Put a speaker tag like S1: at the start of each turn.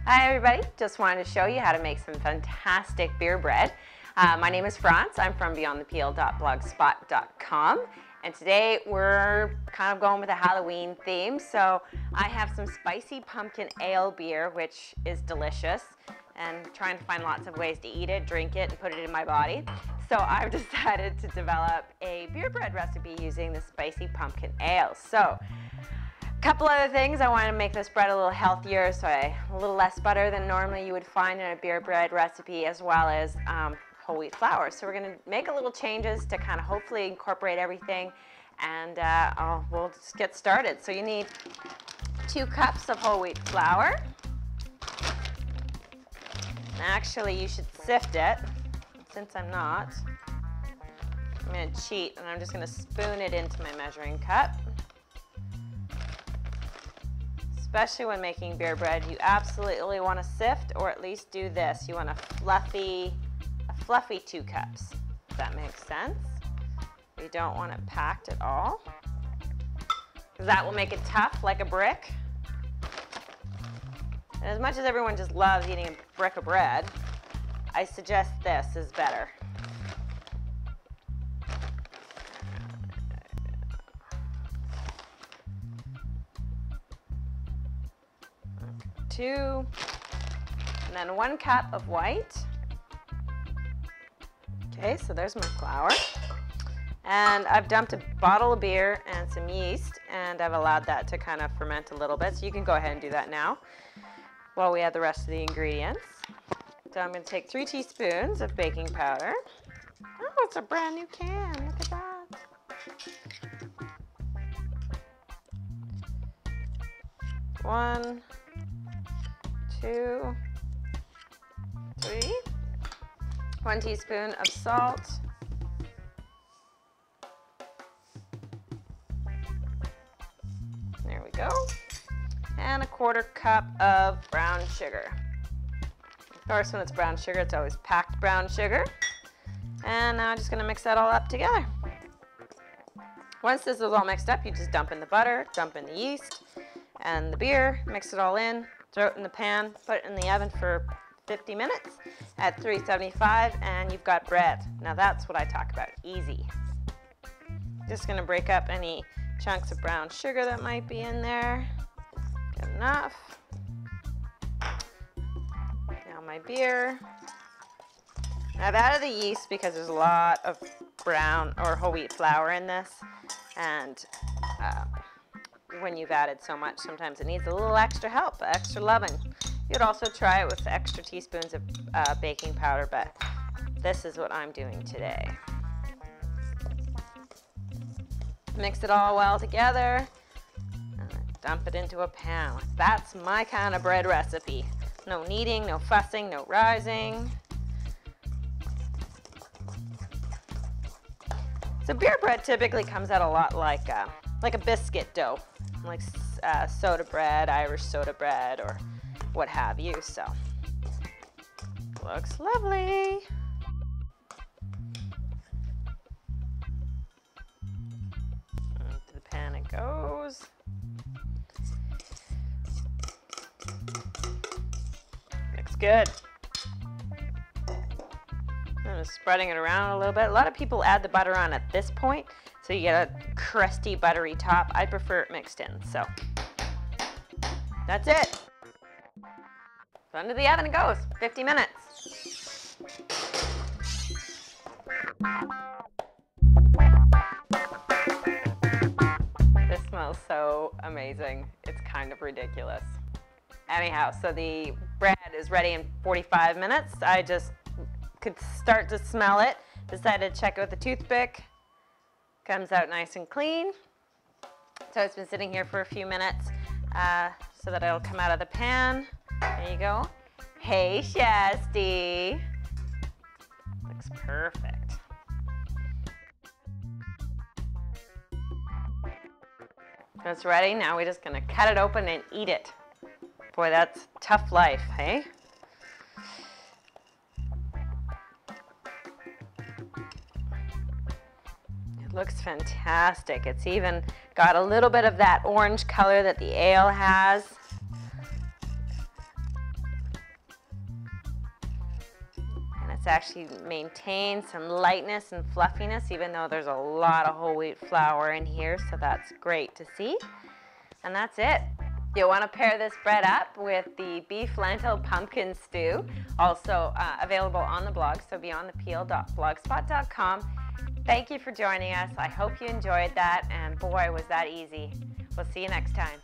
S1: Hi everybody, just wanted to show you how to make some fantastic beer bread. My name is Franz, I'm from beyondthepeel.blogspot.com, and today we're kind of going with a Halloween theme. So I have some spicy pumpkin ale beer, which is delicious, and trying to find lots of ways to eat it, drink it, and put it in my body. So I've decided to develop a beer bread recipe using the spicy pumpkin ale. So couple other things. I want to make this bread a little healthier, so a little less butter than normally you would find in a beer bread recipe, as well as whole wheat flour. So we're going to make a little changes to kind of hopefully incorporate everything, and we'll just get started. So you need 2 cups of whole wheat flour. Actually, you should sift it. Since I'm not, I'm going to cheat, and I'm just going to spoon it into my measuring cup. Especially when making beer bread, you absolutely want to sift, or at least do this. You want a fluffy 2 cups, if that makes sense. You don't want it packed at all, because that will make it tough like a brick. And as much as everyone just loves eating a brick of bread, I suggest this is better. 2, and then 1 cup of white. Okay, so there's my flour. And I've dumped a bottle of beer and some yeast, and I've allowed that to kind of ferment a little bit, so you can go ahead and do that now while we add the rest of the ingredients. So I'm going to take 3 teaspoons of baking powder. Oh, it's a brand new can. Look at that. 1, 2, 3. 1 teaspoon of salt. There we go. And a 1/4 cup of brown sugar. Of course, when it's brown sugar, it's always packed brown sugar. And now I'm just going to mix that all up together. Once this is all mixed up, you just dump in the butter, dump in the yeast and the beer, mix it all in. Throw it in the pan, put it in the oven for 50 minutes at 375, and you've got bread. Now that's what I talk about, easy. Just gonna break up any chunks of brown sugar that might be in there. Good enough. Now my beer. I've added the yeast because there's a lot of brown or whole wheat flour in this, and when you've added so much, sometimes it needs a little extra help, extra loving. You'd also try it with extra teaspoons of baking powder, but this is what I'm doing today. Mix it all well together, and dump it into a pan. That's my kind of bread recipe. No kneading, no fussing, no rising. So beer bread typically comes out a lot like a biscuit dough, like soda bread, Irish soda bread, or what have you. So looks lovely. Into the pan it goes. Looks good. I'm just spreading it around a little bit. A lot of people add the butter on at this point, so you get a crusty, buttery top. I prefer it mixed in, so that's it. So into the oven it goes, 50 minutes. This smells so amazing. It's kind of ridiculous. Anyhow, so the bread is ready in 45 minutes. I just could start to smell it. Decided to check it with a toothpick. Comes out nice and clean. So it's been sitting here for a few minutes so that it'll come out of the pan. There you go. Hey, Shasty. Looks perfect. It's ready. Now we're just gonna cut it open and eat it. Boy, that's tough life, hey? Looks fantastic. It's even got a little bit of that orange color that the ale has. It's actually maintained some lightness and fluffiness, even though there's a lot of whole wheat flour in here, so that's great to see. And that's it. You'll want to pair this bread up with the beef lentil pumpkin stew, also available on the blog, so beyondthepeel.blogspot.com. Thank you for joining us. I hope you enjoyed that, and boy, was that easy. We'll see you next time.